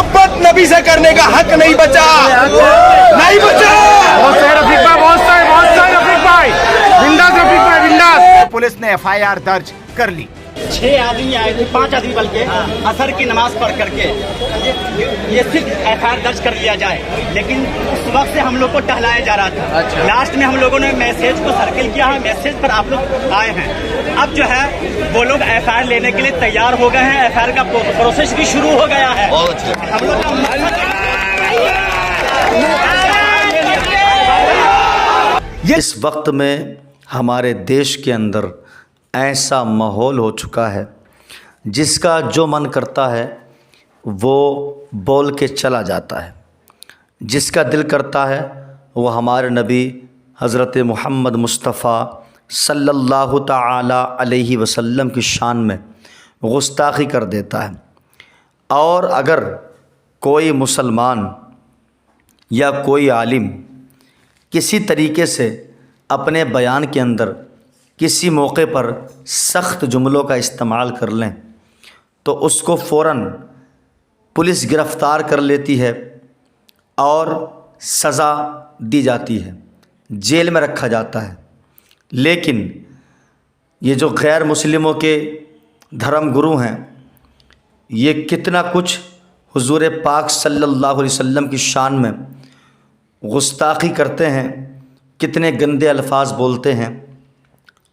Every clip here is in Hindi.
मोहब्बत नबी से करने का हक नहीं बचा, नहीं बचा। पुलिस ने एफआईआर दर्ज कर ली। 6 आदमी आए थे, 5 आदमी बल्कि असर की नमाज पढ़ करके ये सिर्फ एफआईआर दर्ज कर लिया जाए, लेकिन उस वक्त से हम लोग को टहलाया जा रहा था। अच्छा। लास्ट में हम लोगों ने मैसेज को सर्किल किया है, मैसेज पर आप लोग आए हैं। अब जो है वो लोग एफआईआर लेने के लिए तैयार हो गए हैं, एफआईआर का प्रोसेस भी शुरू हो गया है। हम लोग इस वक्त में हमारे देश के अंदर ऐसा माहौल हो चुका है जिसका जो मन करता है वो बोल के चला जाता है, जिसका दिल करता है वो हमारे नबी हज़रत मोहम्मद मुस्तफ़ा सल्लल्लाहु ताला अलैहि वसल्लम की शान में गुस्ताखी कर देता है। और अगर कोई मुसलमान या कोई आलिम किसी तरीके से अपने बयान के अंदर किसी मौके पर सख्त जुमलों का इस्तेमाल कर लें तो उसको फ़ौरन पुलिस गिरफ़्तार कर लेती है और सज़ा दी जाती है, जेल में रखा जाता है। लेकिन ये जो गैर मुस्लिमों के धर्म गुरु हैं, ये कितना कुछ हुज़ूर पाक सल्लल्लाहु अलैहि वसल्लम की शान में गुस्ताखी करते हैं, कितने गंदे अल्फाज बोलते हैं।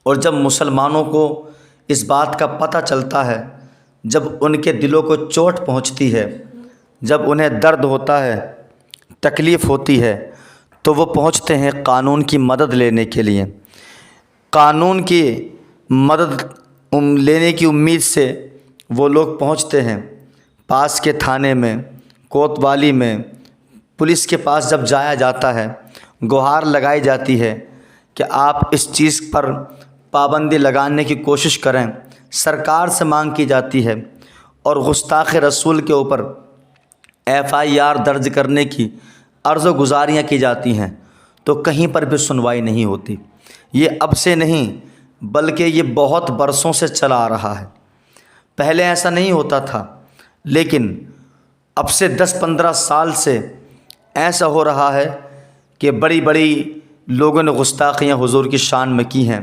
और जब मुसलमानों को इस बात का पता चलता है, जब उनके दिलों को चोट पहुंचती है, जब उन्हें दर्द होता है, तकलीफ़ होती है, तो वो पहुंचते हैं कानून की मदद लेने के लिए। कानून की मदद लेने की उम्मीद से वो लोग पहुंचते हैं पास के थाने में, कोतवाली में। पुलिस के पास जब जाया जाता है, गुहार लगाई जाती है कि आप इस चीज़ पर पाबंदी लगाने की कोशिश करें, सरकार से मांग की जाती है और गुस्ताख़ रसूल के ऊपर एफआईआर दर्ज करने की अर्ज़ गुज़ारियाँ की जाती हैं, तो कहीं पर भी सुनवाई नहीं होती। ये अब से नहीं बल्कि ये बहुत बरसों से चला आ रहा है। पहले ऐसा नहीं होता था, लेकिन अब से 10-15 साल से ऐसा हो रहा है कि बड़ी बड़ी लोगों ने गुस्ताखियाँ हुजूर की शान में की हैं,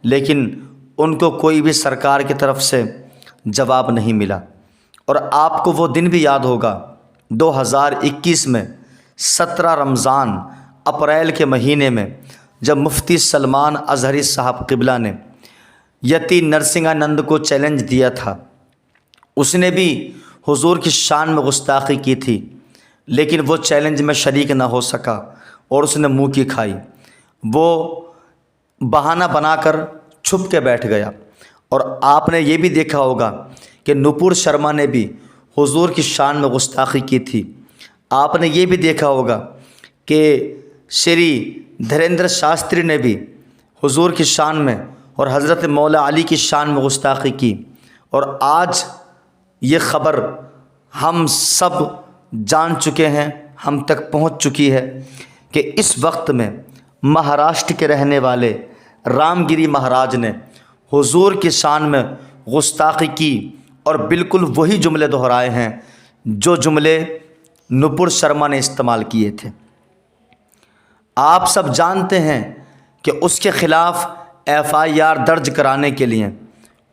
लेकिन उनको कोई भी सरकार की तरफ से जवाब नहीं मिला। और आपको वो दिन भी याद होगा 2021 में 17 रमज़ान अप्रैल के महीने में जब मुफ्ती सलमान अज़हरी साहब क़िबला ने यति नरसिंहानंद को चैलेंज दिया था। उसने भी हुजूर की शान में गुस्ताखी की थी, लेकिन वो चैलेंज में शरीक ना हो सका और उसने मुंह की खाई। वो बहाना बनाकर छुप के बैठ गया। और आपने ये भी देखा होगा कि नुपुर शर्मा ने भी हुजूर की शान में गुस्ताखी की थी। आपने ये भी देखा होगा कि श्री धीरेन्द्र शास्त्री ने भी हुजूर की शान में और हज़रत मौला अली की शान में गुस्ताखी की। और आज ये ख़बर हम सब जान चुके हैं, हम तक पहुंच चुकी है कि इस वक्त में महाराष्ट्र के रहने वाले रामगिरी महाराज ने हुजूर की शान में गुस्ताखी की और बिल्कुल वही जुमले दोहराए हैं जो जुमले नुपुर शर्मा ने इस्तेमाल किए थे। आप सब जानते हैं कि उसके ख़िलाफ़ एफआईआर दर्ज कराने के लिए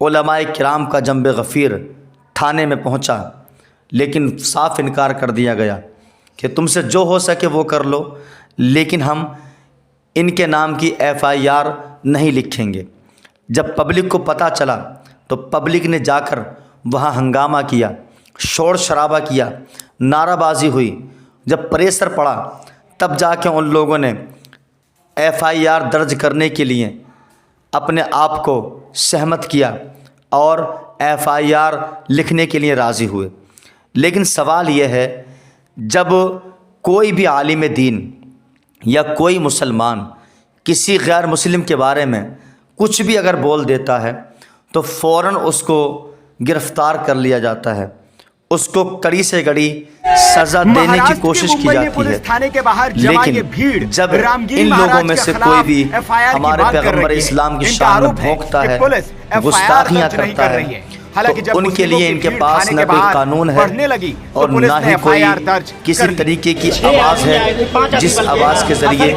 उलमाए किराम का जंबे गफ़ीर थाने में पहुंचा, लेकिन साफ इनकार कर दिया गया कि तुमसे जो हो सके वो कर लो, लेकिन हम इनके नाम की एफआईआर नहीं लिखेंगे। जब पब्लिक को पता चला तो पब्लिक ने जाकर वहाँ हंगामा किया, शोर शराबा किया, नाराबाजी हुई। जब प्रेशर पड़ा तब जाके उन लोगों ने एफआईआर दर्ज करने के लिए अपने आप को सहमत किया और एफआईआर लिखने के लिए राज़ी हुए। लेकिन सवाल यह है, जब कोई भी आलिम दीन या कोई मुसलमान किसी गैर मुस्लिम के बारे में कुछ भी अगर बोल देता है तो फ़ौरन उसको गिरफ़्तार कर लिया जाता है, उसको कड़ी से कड़ी सज़ा देने की कोशिश की जाती है। थाने के बाहर लेकिन जब इन लोगों में से कोई भी हमारे पैगम्बर इस्लाम की शान में भोंकता है, गुस्ताखियाँ करता है, हालांकि तो जब उनके मुस्लिमों लिए की इनके भीड़ पास थाने ना के कोई बाहर कानून है बढ़ने लगी तो और पुलिस ना ने ही कोई FIR दर्ज किसी कर ली। तरीके की आवाज़ है जिस आवाज़ के ज़रिए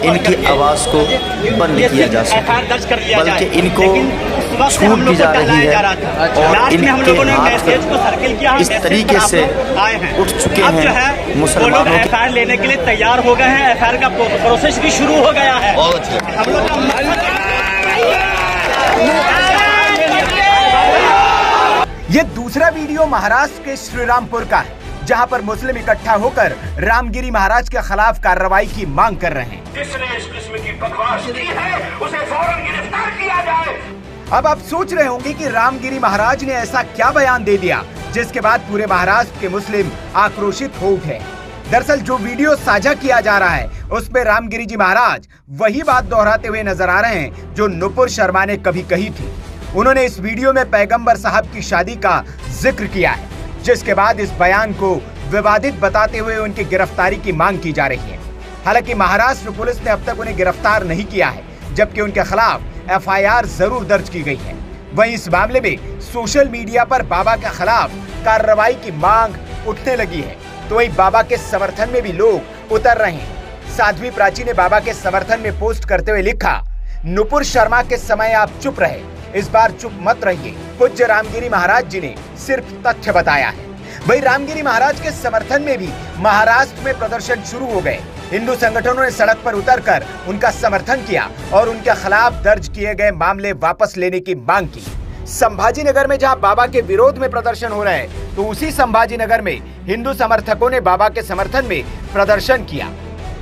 इनकी आवाज़ को बंद किया जा सके, बल्कि इनको छूट दी जा रही है और इनके हाथ इस तरीके से उठ चुके हैं मुसलमानों के। FIR लेने के लिए तैयार हो गए हैं। FIR का प्रोसेस भी शुरू हो गया है। हम लोग ये दूसरा वीडियो महाराष्ट्र के श्रीरामपुर का है, जहां पर मुस्लिम इकट्ठा होकर रामगिरी महाराज के खिलाफ कार्रवाई की मांग कर रहे हैं। जिसने इस किस्म की बकवास की है उसे फौरन गिरफ्तार किया जाए। अब आप सोच रहे होंगे कि रामगिरी महाराज ने ऐसा क्या बयान दे दिया जिसके बाद पूरे महाराष्ट्र के मुस्लिम आक्रोशित हो उठे। दरअसल जो वीडियो साझा किया जा रहा है उसमें रामगिरी जी महाराज वही बात दोहराते हुए नजर आ रहे हैं जो नुपुर शर्मा ने कभी कही थी। उन्होंने इस वीडियो में पैगंबर साहब की शादी का जिक्र किया है, जिसके बाद इस बयान को विवादित बताते हुए उनकी गिरफ्तारी की मांग की जा रही है। हालांकि महाराष्ट्र पुलिस ने अब तक उन्हें गिरफ्तार नहीं किया है, जबकि उनके खिलाफ FIR जरूर दर्ज की गई है। वहीं इस मामले में सोशल मीडिया पर बाबा के खिलाफ कार्रवाई की मांग उठने लगी है, तो वहीं बाबा के समर्थन में भी लोग उतर रहे हैं। साध्वी प्राची ने बाबा के समर्थन में पोस्ट करते हुए लिखा, नुपुर शर्मा के समय आप चुप रहे, इस बार चुप मत रहिए। पूज्य रामगिरी महाराज जी ने सिर्फ तथ्य बताया है। वहीं रामगिरी महाराज के समर्थन में भी महाराष्ट्र में प्रदर्शन शुरू हो गए। हिंदू संगठनों ने सड़क पर उतरकर उनका समर्थन किया और उनके खिलाफ दर्ज किए गए मामले वापस लेने की मांग की। संभाजीनगर में जहां बाबा के विरोध में प्रदर्शन हो रहे हैं, तो उसी संभाजीनगर में हिंदू समर्थकों ने बाबा के समर्थन में प्रदर्शन किया।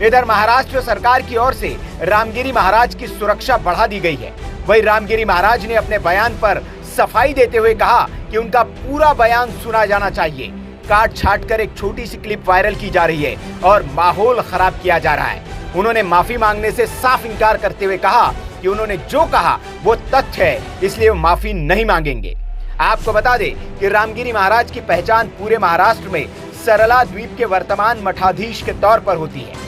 इधर महाराष्ट्र सरकार की ओर से रामगिरी महाराज की सुरक्षा बढ़ा दी गई है। वहीं रामगिरी महाराज ने अपने बयान पर सफाई देते हुए कहा कि उनका पूरा बयान सुना जाना चाहिए। काट छाट कर एक छोटी सी क्लिप वायरल की जा रही है और माहौल खराब किया जा रहा है। उन्होंने माफी मांगने से साफ इनकार करते हुए कहा कि उन्होंने जो कहा वो तथ्य है, इसलिए वो माफी नहीं मांगेंगे। आपको बता दें कि रामगिरी महाराज की पहचान पूरे महाराष्ट्र में सरला द्वीप के वर्तमान मठाधीश के तौर पर होती है।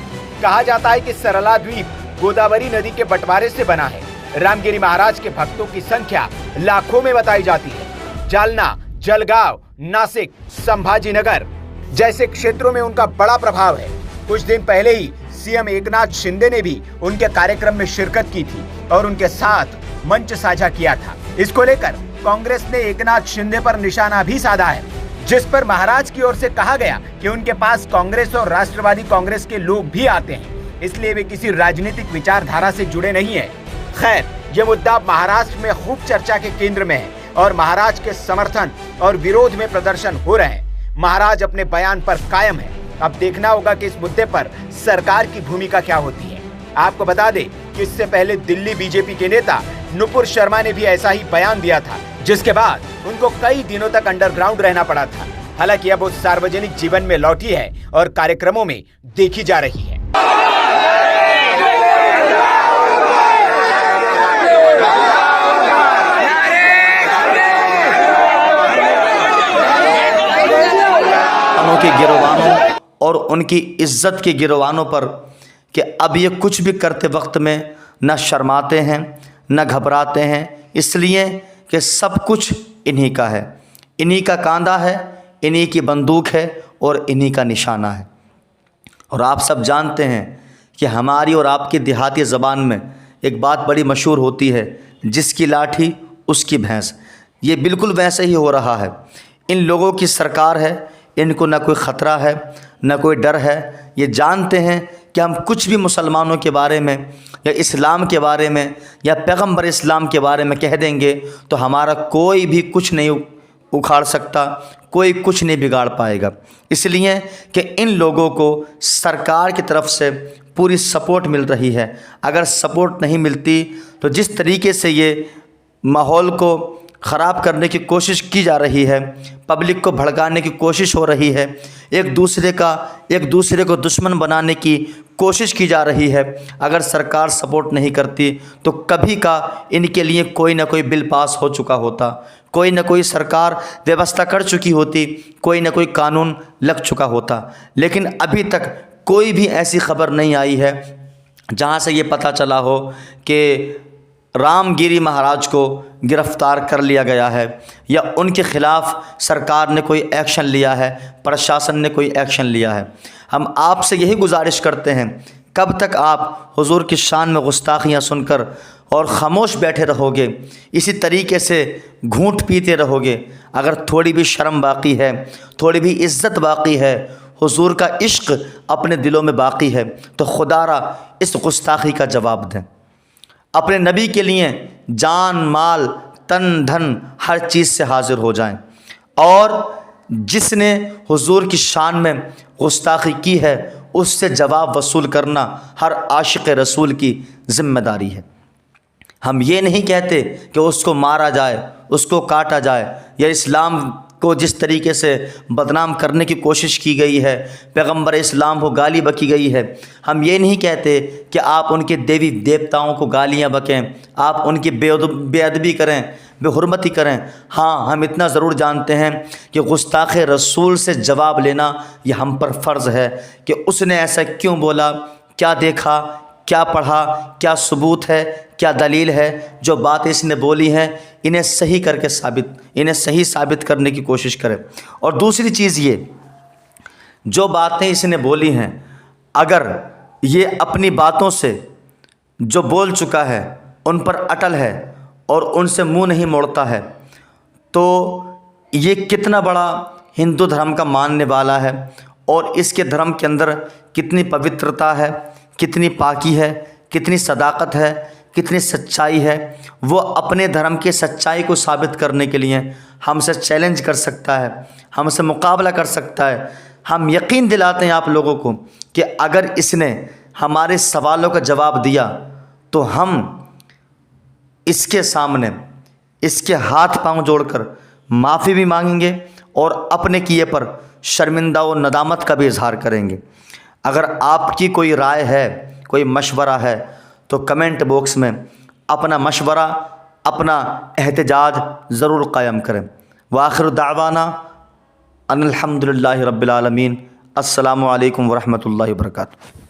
कहा जाता है कि सरला द्वीप गोदावरी नदी के बंटवारे से बना है। रामगिरी महाराज के भक्तों की संख्या लाखों में बताई जाती है। जालना, जलगांव, नासिक, संभाजीनगर जैसे क्षेत्रों में उनका बड़ा प्रभाव है। कुछ दिन पहले ही सीएम एकनाथ शिंदे ने भी उनके कार्यक्रम में शिरकत की थी और उनके साथ मंच साझा किया था। इसको लेकर कांग्रेस ने एकनाथ शिंदे पर निशाना भी साधा है, जिस पर महाराज की ओर से कहा गया कि उनके पास कांग्रेस और राष्ट्रवादी कांग्रेस के लोग भी आते हैं, इसलिए वे किसी राजनीतिक विचारधारा से जुड़े नहीं है। खैर, ये मुद्दा महाराष्ट्र में खूब चर्चा के केंद्र में है और महाराज के समर्थन और विरोध में प्रदर्शन हो रहे हैं। महाराज अपने बयान पर कायम है। अब देखना होगा कि इस मुद्दे पर सरकार की भूमिका क्या होती है। आपको बता दें कि इससे पहले दिल्ली बीजेपी के नेता नुपुर शर्मा ने भी ऐसा ही बयान दिया था, जिसके बाद उनको कई दिनों तक अंडरग्राउंड रहना पड़ा था। हालांकि अब वो सार्वजनिक जीवन में लौटी है और कार्यक्रमों में देखी जा रही है। के गिरवानों और उनकी इज्जत के गिरवानों पर कि अब ये कुछ भी करते वक्त में न शर्माते हैं न घबराते हैं, इसलिए कि सब कुछ इन्हीं का है, इन्हीं का कांधा है, इन्हीं की बंदूक है और इन्हीं का निशाना है। और आप सब जानते हैं कि हमारी और आपकी देहाती ज़बान में एक बात बड़ी मशहूर होती है, जिसकी लाठी उसकी भैंस। ये बिल्कुल वैसे ही हो रहा है। इन लोगों की सरकार है, इनको ना कोई ख़तरा है ना कोई डर है। ये जानते हैं कि हम कुछ भी मुसलमानों के बारे में या इस्लाम के बारे में या पैगंबर इस्लाम के बारे में कह देंगे तो हमारा कोई भी कुछ नहीं उखाड़ सकता, कोई कुछ नहीं बिगाड़ पाएगा। इसलिए कि इन लोगों को सरकार की तरफ से पूरी सपोर्ट मिल रही है। अगर सपोर्ट नहीं मिलती तो जिस तरीके से ये माहौल को ख़राब करने की कोशिश की जा रही है, पब्लिक को भड़काने की कोशिश हो रही है, एक दूसरे को दुश्मन बनाने की कोशिश की जा रही है, अगर सरकार सपोर्ट नहीं करती तो कभी का इनके लिए कोई ना कोई बिल पास हो चुका होता, कोई ना कोई सरकार व्यवस्था कर चुकी होती, कोई ना कोई कानून लग चुका होता। लेकिन अभी तक कोई भी ऐसी खबर नहीं आई है जहाँ से ये पता चला हो कि रामगिरी महाराज को गिरफ़्तार कर लिया गया है या उनके ख़िलाफ़ सरकार ने कोई एक्शन लिया है, प्रशासन ने कोई एक्शन लिया है। हम आपसे यही गुजारिश करते हैं, कब तक आप हुजूर की शान में गुस्ताखियाँ सुनकर और ख़ामोश बैठे रहोगे, इसी तरीके से घूंट पीते रहोगे। अगर थोड़ी भी शर्म बाकी है, थोड़ी भी इज़्ज़त बाकी है, हुजूर का इश्क अपने दिलों में बाकी है, तो खुदारा इस गुस्ताखी का जवाब दें। अपने नबी के लिए जान माल तन धन हर चीज़ से हाज़िर हो जाएं। और जिसने हुजूर की शान में गुस्ताखी की है उससे जवाब वसूल करना हर आशिक़ रसूल की ज़िम्मेदारी है। हम ये नहीं कहते कि उसको मारा जाए, उसको काटा जाए, या इस्लाम को जिस तरीके से बदनाम करने की कोशिश की गई है, पैगंबर इस्लाम को गाली बकी गई है। हम ये नहीं कहते कि आप उनके देवी देवताओं को गालियां बकें, आप उनकी बेअदबी करें, बेहुरमती करें। हाँ, हम इतना ज़रूर जानते हैं कि गुस्ताख़ रसूल से जवाब लेना यह हम पर फ़र्ज़ है कि उसने ऐसा क्यों बोला, क्या देखा, क्या पढ़ा, क्या सबूत है, क्या दलील है। जो बातें इसने बोली हैं इन्हें सही साबित करने की कोशिश करें। और दूसरी चीज़ ये, जो बातें इसने बोली हैं, अगर ये अपनी बातों से जो बोल चुका है उन पर अटल है और उनसे मुंह नहीं मोड़ता है, तो ये कितना बड़ा हिंदू धर्म का मानने वाला है और इसके धर्म के अंदर कितनी पवित्रता है, कितनी पाकी है, कितनी सदाकत है, कितनी सच्चाई है। वो अपने धर्म की सच्चाई को साबित करने के लिए हमसे चैलेंज कर सकता है, हमसे मुकाबला कर सकता है। हम यकीन दिलाते हैं आप लोगों को कि अगर इसने हमारे सवालों का जवाब दिया तो हम इसके सामने इसके हाथ पांव जोड़कर माफ़ी भी मांगेंगे और अपने किए पर शर्मिंदा और नदामत का भी इजहार करेंगे। अगर आपकी कोई राय है, कोई मशवरा है, तो कमेंट बॉक्स में अपना मशवरा, अपना एहतजाज ज़रूर कायम करें। व आखिर दावाना अनिल हम्दुलिल्लाहि रब्बिल आलमीन। अस्सलामु अलैकुम व रहमतुल्लाहि व बरकातुहू।